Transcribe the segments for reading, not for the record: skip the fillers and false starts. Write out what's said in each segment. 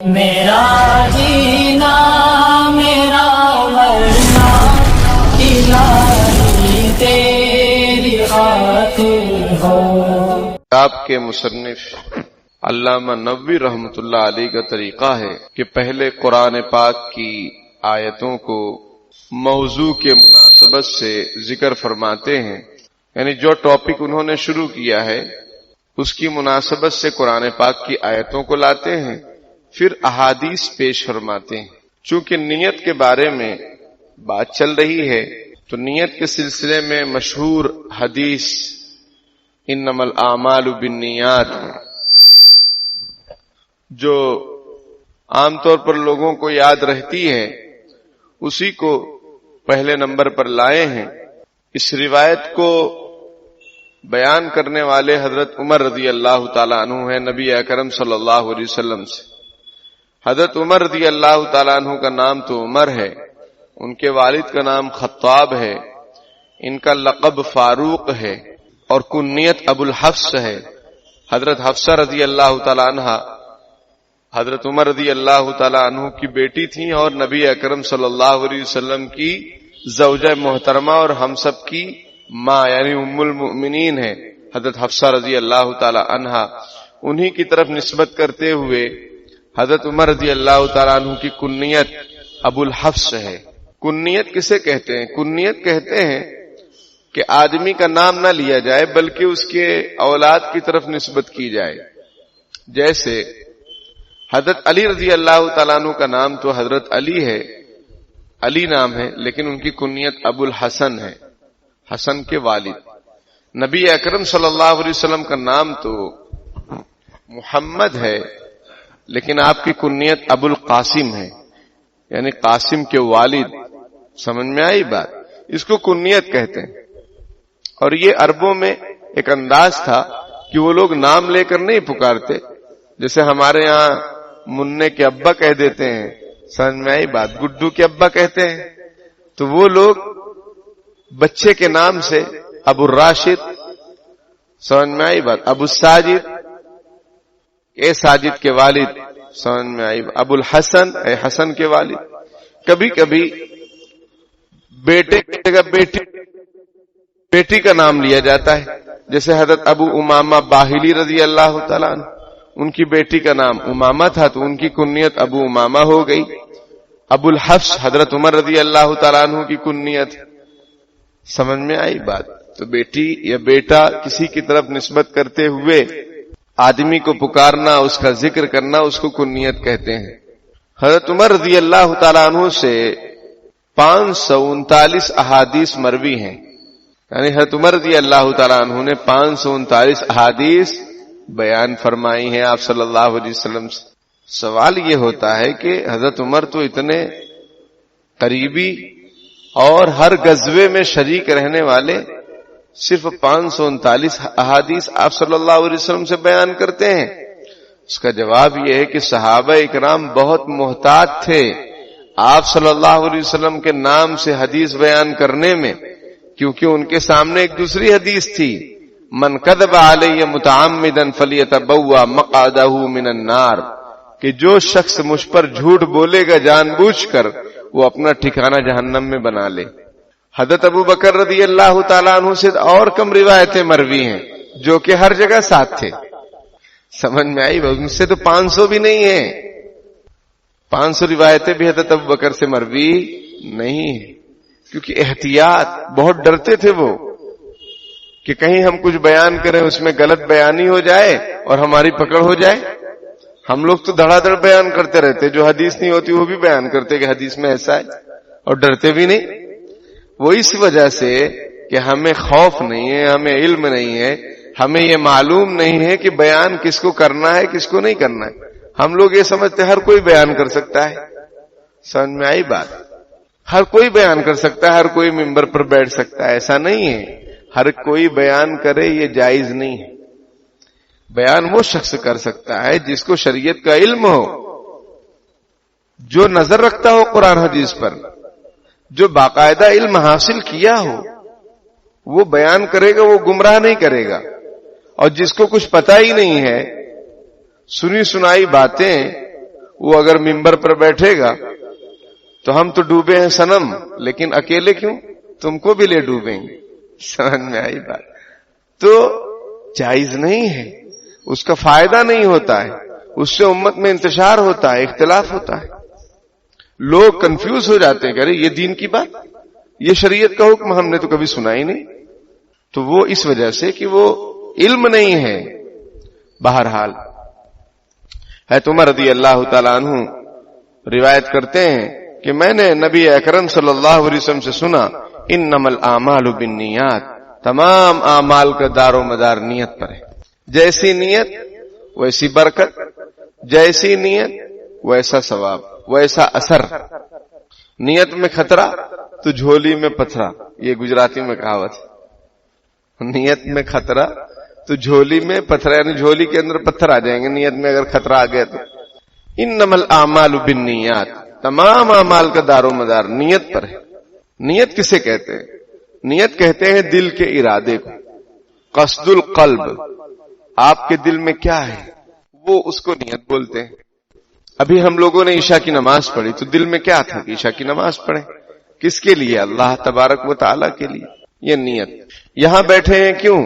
میرا جینا میرا مرنا الہی تیری خاطر ہو۔ آپ کے مصنف علامہ نووی رحمۃ اللہ علیہ کا طریقہ ہے کہ پہلے قرآن پاک کی آیتوں کو موضوع کے مناسبت سے ذکر فرماتے ہیں، یعنی جو ٹاپک انہوں نے شروع کیا ہے اس کی مناسبت سے قرآن پاک کی آیتوں کو لاتے ہیں، پھر احادیث پیش فرماتے ہیں۔ چونکہ نیت کے بارے میں بات چل رہی ہے تو نیت کے سلسلے میں مشہور حدیث انما الاعمال بالنیات جو عام طور پر لوگوں کو یاد رہتی ہے اسی کو پہلے نمبر پر لائے ہیں۔ اس روایت کو بیان کرنے والے حضرت عمر رضی اللہ تعالیٰ عنہ ہیں نبی اکرم صلی اللہ علیہ وسلم سے۔ حضرت عمر رضی اللہ تعالیٰ عنہ کا نام تو عمر ہے، ان کے والد کا نام خطاب ہے، ان کا لقب فاروق ہے اور کنیت ابو الحفص ہے۔ حضرت حفصہ رضی اللہ تعالیٰ عنہ حضرت عمر رضی اللہ تعالیٰ عنہ کی بیٹی تھیں اور نبی اکرم صلی اللہ علیہ وسلم کی زوجہ محترمہ اور ہم سب کی ماں یعنی ام المؤمنین ہے حضرت حفصہ رضی اللہ تعالیٰ عنہ۔ انہی کی طرف نسبت کرتے ہوئے حضرت عمر رضی اللہ تعالیٰ عنہ کی کنیت ابو الحفص ہے۔ کنیت کسے کہتے ہیں؟ کنیت کہتے ہیں کہ آدمی کا نام نہ لیا جائے بلکہ اس کے اولاد کی طرف نسبت کی جائے۔ جیسے حضرت علی رضی اللہ تعالیٰ عنہ کا نام تو حضرت علی ہے، علی نام ہے، لیکن ان کی کنیت ابو الحسن ہے، حسن کے والد۔ نبی اکرم صلی اللہ علیہ وسلم کا نام تو محمد ہے لیکن آپ کی کنیت ابو القاسم ہے، یعنی قاسم کے والد۔ سمجھ میں آئی بات؟ اس کو کنیت کہتے ہیں۔ اور یہ عربوں میں ایک انداز تھا کہ وہ لوگ نام لے کر نہیں پکارتے، جیسے ہمارے یہاں مننے کے ابا کہہ دیتے ہیں، سمجھ میں آئی بات، گڈو کے ابا کہتے ہیں، تو وہ لوگ بچے کے نام سے ابو الراشد، سمجھ میں آئی بات، ابو الساجد، اے ساجد کے والد، سمجھ میں آئی بات، ابو الحسن، اے حسن کے والد۔ کبھی کبھی بیٹے کی جگہ بیٹی کا نام لیا جاتا ہے، جیسے حضرت ابو امامہ باہلی رضی اللہ تعالیٰ عنہ، ان کی بیٹی کا نام امامہ تھا تو ان کی کنیت ابو امامہ ہو گئی۔ ابو الحفص حضرت عمر رضی اللہ تعالیٰ عنہ کی کنیت۔ سمجھ میں آئی بات؟ تو بیٹی یا بیٹا کسی کی طرف نسبت کرتے ہوئے آدمی کو پکارنا، اس کا ذکر کرنا، اس کو کنیت کہتے ہیں۔ حضرت عمر رضی اللہ تعالیٰ عنہ سے 539 احادیث مروی ہیں، یعنی حضرت عمر رضی اللہ تعالیٰ عنہ نے 539 احادیث بیان فرمائی ہیں آپ صلی اللہ علیہ وسلم سے۔ سوال یہ ہوتا ہے کہ حضرت عمر تو اتنے قریبی اور ہر غزوے میں شریک رہنے والے، صرف 539 احادیث آپ صلی اللہ علیہ وسلم سے بیان کرتے ہیں۔ اس کا جواب یہ ہے کہ صحابہ اکرام بہت محتاط تھے آپ صلی اللہ علیہ وسلم کے نام سے حدیث بیان کرنے میں، کیونکہ ان کے سامنے ایک دوسری حدیث تھی، من کذب علی متعمدا فلیتبوأ مقعدہ من النار، کہ جو شخص مجھ پر جھوٹ بولے گا جان بوجھ کر وہ اپنا ٹھکانہ جہنم میں بنا لے۔ حضرت ابو بکر رضی اللہ تعالیٰ عنہ سے اور کم روایتیں مروی ہیں جو کہ ہر جگہ ساتھ تھے۔ سمجھ میں آئی؟ ان سے تو 500 بھی نہیں ہیں، 500 روایتیں بھی حضرت ابو بکر سے مروی نہیں ہیں، کیونکہ احتیاط، بہت ڈرتے تھے وہ کہ کہیں ہم کچھ بیان کریں اس میں غلط بیانی ہو جائے اور ہماری پکڑ ہو جائے۔ ہم لوگ تو دھڑا دھڑ بیان کرتے رہتے، جو حدیث نہیں ہوتی وہ بھی بیان کرتے کہ حدیث میں ایسا ہے، اور ڈرتے بھی نہیں۔ وہ اس وجہ سے کہ ہمیں خوف نہیں ہے، ہمیں علم نہیں ہے، ہمیں یہ معلوم نہیں ہے کہ بیان کس کو کرنا ہے کس کو نہیں کرنا ہے۔ ہم لوگ یہ سمجھتے ہر کوئی بیان کر سکتا ہے۔ سمجھ میں آئی بات؟ ہر کوئی بیان کر سکتا ہے، ہر کوئی ممبر پر بیٹھ سکتا ہے، ایسا نہیں ہے۔ ہر کوئی بیان کرے یہ جائز نہیں ہے۔ بیان وہ شخص کر سکتا ہے جس کو شریعت کا علم ہو، جو نظر رکھتا ہو قرآن حدیث پر، جو باقاعدہ علم حاصل کیا ہو، وہ بیان کرے گا، وہ گمراہ نہیں کرے گا۔ اور جس کو کچھ پتہ ہی نہیں ہے، سنی سنائی باتیں وہ اگر ممبر پر بیٹھے گا تو ہم تو ڈوبے ہیں صنم، لیکن اکیلے کیوں، تم کو بھی لے ڈوبیں گے. سمجھ میں آئی بات؟ تو جائز نہیں ہے، اس کا فائدہ نہیں ہوتا ہے، اس سے امت میں انتشار ہوتا ہے، اختلاف ہوتا ہے. لوگ کنفیوز ہو جاتے ہیں کہ ارے یہ دین کی بات، یہ شریعت کا حکم ہم نے تو کبھی سنا ہی نہیں. تو وہ اس وجہ سے کہ وہ علم نہیں ہے. بہرحال حضرت عمر رضی اللہ تعالیٰ عنہ روایت کرتے ہیں کہ میں نے نبی اکرم صلی اللہ علیہ وسلم سے سنا انما الاعمال بالنیات، تمام اعمال کا دار و مدار نیت پر ہے. جیسی نیت ویسی برکت، جیسی نیت ویسا ثواب، ویسا اثر. نیت میں خطرہ تو جھولی میں پتھرا، یہ گجراتی میں کہاوت ہے. نیت میں خطرہ تو جھولی میں پتھر، یعنی جھولی کے اندر پتھر آ جائیں گے نیت میں اگر خطرہ آ گیا تو. انما الاعمال بالنیات، تمام اعمال کا دار و مدار نیت پر ہے. نیت کسے کہتے ہیں؟ نیت کہتے ہیں دل کے ارادے کو. قصد القلب، آپ کے دل میں کیا ہے وہ اس کو نیت بولتے ہیں. ابھی ہم لوگوں نے عشاء کی نماز پڑھی تو دل میں کیا تھا کہ عشاء کی نماز پڑھیں. کس کے لیے؟ اللہ تبارک و تعالی کے لیے. یہ نیت. یہاں بیٹھے ہیں کیوں؟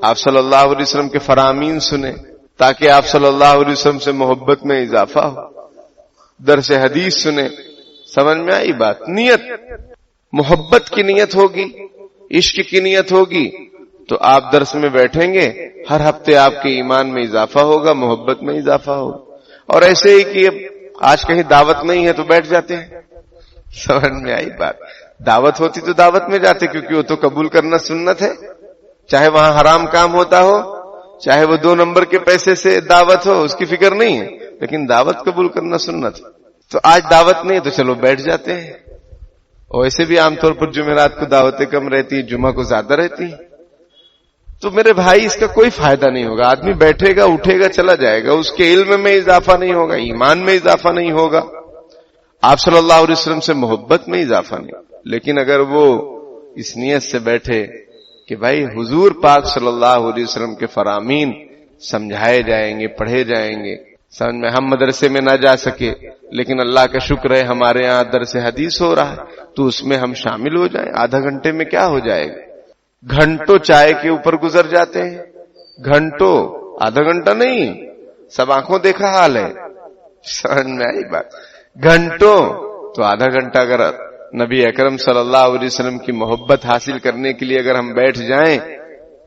آپ صلی اللہ علیہ وسلم کے فرامین سنیں تاکہ آپ صلی اللہ علیہ وسلم سے محبت میں اضافہ ہو. درس حدیث سنیں. سمجھ میں آئی بات؟ نیت محبت کی نیت ہوگی، عشق کی نیت ہوگی تو آپ درس میں بیٹھیں گے، ہر ہفتے آپ کے ایمان میں اضافہ ہوگا، محبت میں اضافہ ہوگا. اور ایسے ہی کہ آج کہیں دعوت نہیں ہے تو بیٹھ جاتے ہیں. سمجھ میں آئی بات؟ دعوت ہوتی تو دعوت میں جاتے، کیونکہ وہ تو قبول کرنا سنت ہے. چاہے وہاں حرام کام ہوتا ہو، چاہے وہ 2 نمبر کے پیسے سے دعوت ہو، اس کی فکر نہیں ہے، لیکن دعوت قبول کرنا سنت ہے. تو آج دعوت نہیں ہے تو چلو بیٹھ جاتے ہیں. اور ایسے بھی عام طور پر جمعرات کو دعوتیں کم رہتی ہیں، جمعہ کو زیادہ رہتی ہیں. تو میرے بھائی اس کا کوئی فائدہ نہیں ہوگا. آدمی بیٹھے گا، اٹھے گا، چلا جائے گا، اس کے علم میں اضافہ نہیں ہوگا، ایمان میں اضافہ نہیں ہوگا، آپ صلی اللہ علیہ وسلم سے محبت میں اضافہ نہیں. لیکن اگر وہ اس نیت سے بیٹھے کہ بھائی حضور پاک صلی اللہ علیہ وسلم کے فرامین سمجھائے جائیں گے، پڑھے جائیں گے، سمجھ میں ہم مدرسے میں نہ جا سکے لیکن اللہ کا شکر ہے ہمارے ہاں درس حدیث ہو رہا ہے تو اس میں ہم شامل ہو جائیں. آدھا گھنٹے میں کیا ہو جائے گا؟ گھنٹوں چائے کے اوپر گزر جاتے ہیں، گھنٹوں، آدھا گھنٹہ نہیں، سب آنکھوں دیکھا حال ہے. سمجھ میں آئی بات؟ گھنٹوں. تو آدھا گھنٹہ اگر نبی اکرم صلی اللہ علیہ وسلم کی محبت حاصل کرنے کے لیے اگر ہم بیٹھ جائیں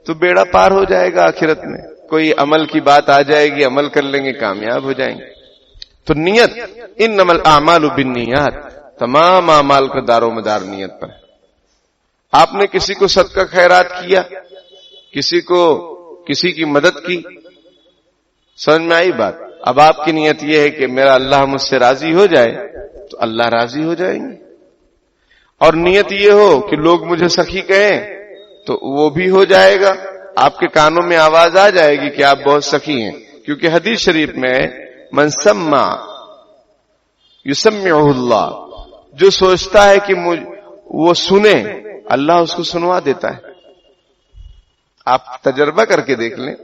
تو بیڑا پار ہو جائے گا. آخرت میں کوئی عمل کی بات آ جائے گی، عمل کر لیں گے، کامیاب ہو جائیں گے. تو نیت، انما الاعمال بالنیات، تمام اعمال کا دار و مدار نیت پر ہے. آپ نے کسی کو صدقہ خیرات کیا، کسی کی مدد کی، سمجھ میں آئی بات؟ اب آپ کی نیت یہ ہے کہ میرا اللہ مجھ سے راضی ہو جائے تو اللہ راضی ہو جائیں گے. اور نیت یہ ہو کہ لوگ مجھے سخی کہیں تو وہ بھی ہو جائے گا. آپ کے کانوں میں آواز آ جائے گی کہ آپ بہت سخی ہیں، کیونکہ حدیث شریف میں من سمع یسمعہ اللہ، جو سوچتا ہے کہ وہ سنے، اللہ اس کو سنوا دیتا ہے. آپ تجربہ کر کے دیکھ لیں.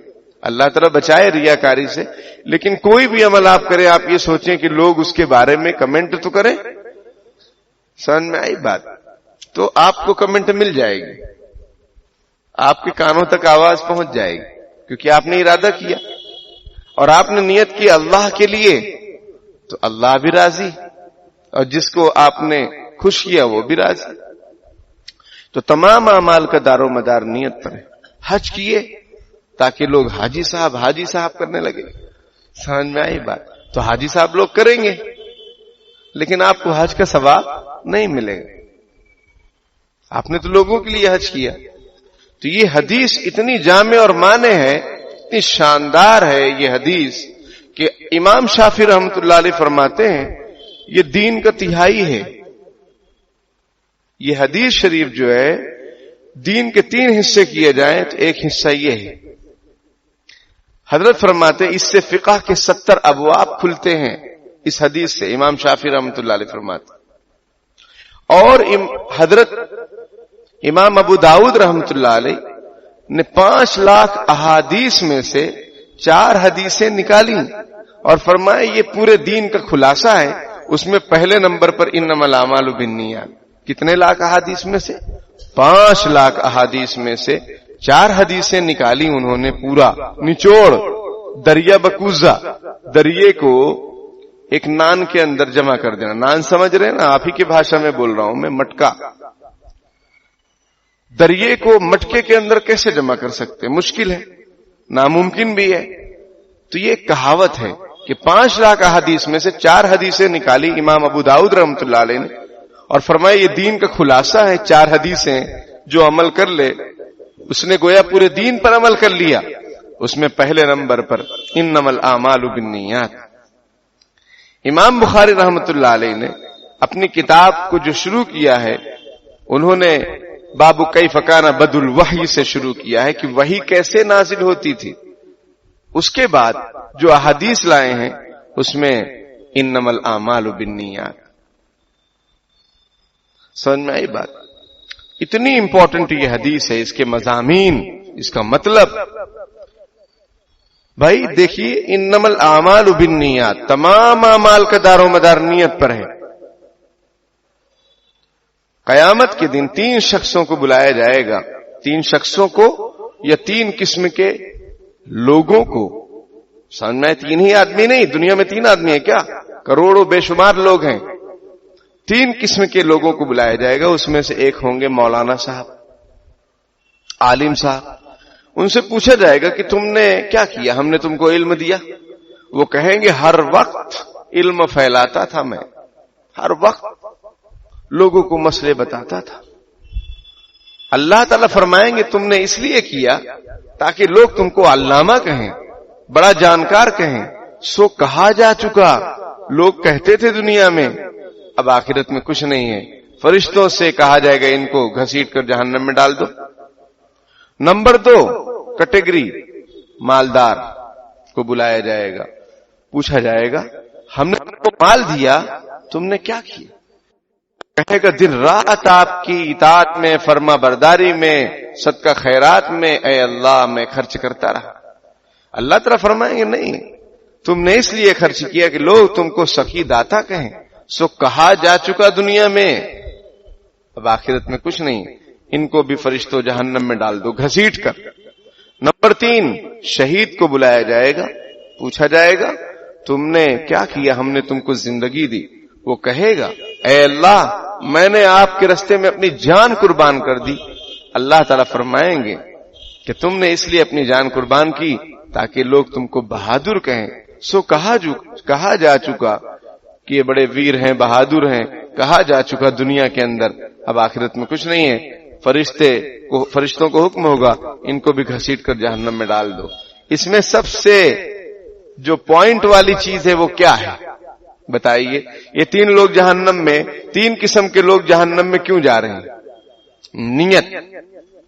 اللہ تعالیٰ بچائے ریاکاری سے. لیکن کوئی بھی عمل آپ کریں، آپ یہ سوچیں کہ لوگ اس کے بارے میں کمنٹ تو کریں. سمجھ میں آئی بات؟ تو آپ کو کمنٹ مل جائے گی، آپ کے کانوں تک آواز پہنچ جائے گی، کیونکہ آپ نے ارادہ کیا اور آپ نے نیت کی اللہ کے لیے، تو اللہ بھی راضی اور جس کو آپ نے خوش کیا وہ بھی راضی. تو تمام اعمال کا دار و مدار نیت پر ہے. حج کیے تاکہ لوگ حاجی صاحب کرنے لگے. سمجھ میں آئی بات؟ تو حاجی صاحب لوگ کریں گے لیکن آپ کو حج کا ثواب نہیں ملے گا. آپ نے تو لوگوں کے لیے حج کیا. تو یہ حدیث اتنی جامع اور معنی ہے، اتنی شاندار ہے یہ حدیث کہ امام شافعی رحمۃ اللہ علیہ فرماتے ہیں یہ دین کا تہائی ہے. یہ حدیث شریف جو ہے دین کے 3 حصے کیے جائیں تو ایک حصہ یہ ہے. حضرت فرماتے اس سے فقہ کے 70 ابواب کھلتے ہیں. اس حدیث سے امام شافعی رحمۃ اللہ علیہ فرماتے. اور حضرت امام ابو داؤد رحمۃ اللہ علیہ نے 5 لاکھ احادیث میں سے 4 حدیثیں نکالی اور فرمایا یہ پورے دین کا خلاصہ ہے. اس میں پہلے نمبر پر انما الاعمال بالنیات. کتنے لاکھ احادیث میں سے؟ 5 لاکھ احادیث میں سے 4 حدیثیں نکالی انہوں نے، پورا نچوڑ. دریا بکوزا، دریے کو ایک نان کے اندر جمع کر دینا. نان سمجھ رہے ہیں نا؟ آپ ہی کی بھاشا میں بول رہا ہوں میں، مٹکا. دریے کو مٹکے کے اندر کیسے جمع کر سکتے؟ مشکل ہے، ناممکن بھی ہے. تو یہ ایک کہاوت ہے کہ 5 لاکھ احادیث میں سے 4 حدیثیں نکالی امام ابو داؤد رحمۃ اللہ علیہ نے، اور فرمایا یہ دین کا خلاصہ ہے. 4 حدیثیں جو عمل کر لے اس نے گویا پورے دین پر عمل کر لیا. اس میں پہلے نمبر پر انما الاعمال بالنیات. امام بخاری رحمۃ اللہ علیہ نے اپنی کتاب کو جو شروع کیا ہے، انہوں نے باب کیف کان بدء الوحی سے شروع کیا ہے کہ وحی کیسے نازل ہوتی تھی. اس کے بعد جو احادیث لائے ہیں اس میں انما الاعمال بالنیات. سمجھ میں آئی بات؟ اتنی امپورٹنٹ یہ حدیث ہے، اس کے مضامین، اس کا مطلب. بھائی دیکھیے، انما الاعمال بالنیات، تمام اعمال کا دار و مدار نیت پر ہے. قیامت کے دن 3 شخصوں کو بلایا جائے گا. 3 شخصوں کو یا 3 قسم کے لوگوں کو. سمجھ میں 3 ہی آدمی نہیں، دنیا میں 3 آدمی ہیں کیا؟ کروڑوں بے شمار لوگ ہیں. 3 قسم کے لوگوں کو بلایا جائے گا. اس میں سے ایک ہوں گے مولانا صاحب، عالم صاحب. ان سے پوچھا جائے گا کہ تم نے کیا کیا، ہم نے تم کو علم دیا. وہ کہیں گے ہر وقت علم پھیلاتا تھا میں، ہر وقت لوگوں کو مسئلے بتاتا تھا. اللہ تعالیٰ فرمائیں گے تم نے اس لیے کیا تاکہ لوگ تم کو علامہ کہیں، بڑا جانکار کہیں. سو کہا جا چکا، لوگ کہتے تھے دنیا میں، اب آخرت میں کچھ نہیں ہے. فرشتوں سے کہا جائے گا ان کو گھسیٹ کر جہنم میں ڈال دو. نمبر 2 کیٹیگری مالدار کو بلایا جائے گا. پوچھا جائے گا ہم نے تم کو مال دیا، تم نے کیا کیا؟ کہے گا دن رات آپ کی اطاعت میں، فرما برداری میں، صدقہ خیرات میں، اے اللہ میں خرچ کرتا رہا. اللہ تعالیٰ فرمائیں گے نہیں، تم نے اس لیے خرچ کیا کہ لوگ تم کو سخی داتا کہیں. سو کہا جا چکا دنیا میں، اب آخرت میں کچھ نہیں. ان کو بھی فرشتوں جہنم میں ڈال دو گھسیٹ کر. نمبر 3 شہید کو بلایا جائے گا. پوچھا جائے گا تم نے کیا کیا، ہم نے تم کو زندگی دی. وہ کہے گا اے اللہ میں نے آپ کے راستے میں اپنی جان قربان کر دی. اللہ تعالیٰ فرمائیں گے کہ تم نے اس لیے اپنی جان قربان کی تاکہ لوگ تم کو بہادر کہیں. سو کہا جا چکا کہ یہ بڑے ویر ہیں، بہادر ہیں، کہا جا چکا دنیا کے اندر. اب آخرت میں کچھ نہیں ہے. فرشتوں کو حکم ہوگا ان کو بھی گھسیٹ کر جہنم میں ڈال دو. اس میں سب سے جو پوائنٹ والی چیز ہے وہ کیا ہے بتائیے؟ یہ 3 لوگ جہنم میں، 3 قسم کے لوگ جہنم میں کیوں جا رہے ہیں؟ نیت.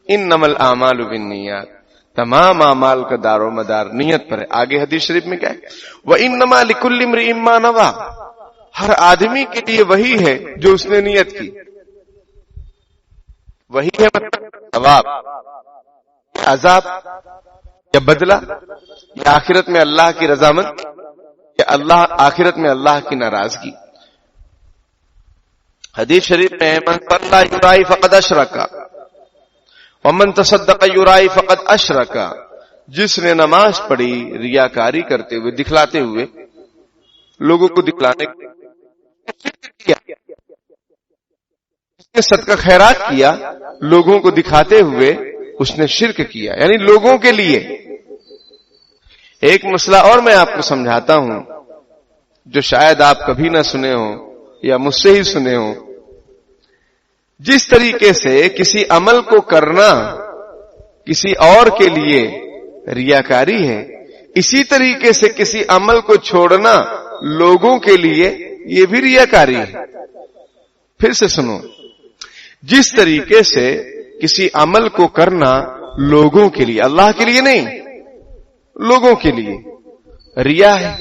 انما الاعمال بالنیات، تمام اعمال کا دار و مدار نیت پر ہے. آگے حدیث شریف میں کیا ہے؟ وَإِنَّمَا لِكُلِّ امْرِئٍ مَّا نَوَىٰ. ہر آدمی کے لیے وہی ہے جو اس نے نیت کی. وہی ہے ثواب، عذاب یا بدلہ، یا آخرت میں اللہ کی رضامند، یا آخرت میں اللہ کی ناراضگی. حدیث شریف میں من صلی یرائی فقد اشرک ومن تصدق یرائی فقد اشرک. جس نے نماز پڑھی ریاکاری کرتے ہوئے، دکھلاتے ہوئے، لوگوں کو دکھلانے، جس نے صدقہ خیرات کیا لوگوں کو دکھاتے ہوئے، اس نے شرک کیا، یعنی لوگوں کے لیے. ایک مسئلہ اور میں آپ کو سمجھاتا ہوں جو شاید آپ کبھی نہ سنے ہوں یا مجھ سے ہی سنے ہوں. جس طریقے سے کسی عمل کو کرنا کسی اور کے لیے ریاکاری ہے، اسی طریقے سے کسی عمل کو چھوڑنا لوگوں کے لیے یہ بھی ریاکاری ہے. پھر سے سنو، جس طریقے سے کسی عمل کو کرنا لوگوں کے لیے، اللہ کے لیے نہیں، لوگوں کے لیے ریا ہے،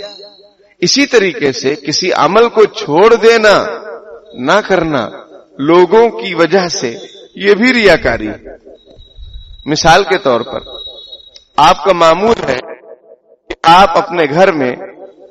اسی طریقے سے کسی عمل کو چھوڑ دینا، نہ کرنا لوگوں کی وجہ سے، یہ بھی ریاکاری ہے. مثال کے طور پر آپ کا معمول ہے کہ آپ اپنے گھر میں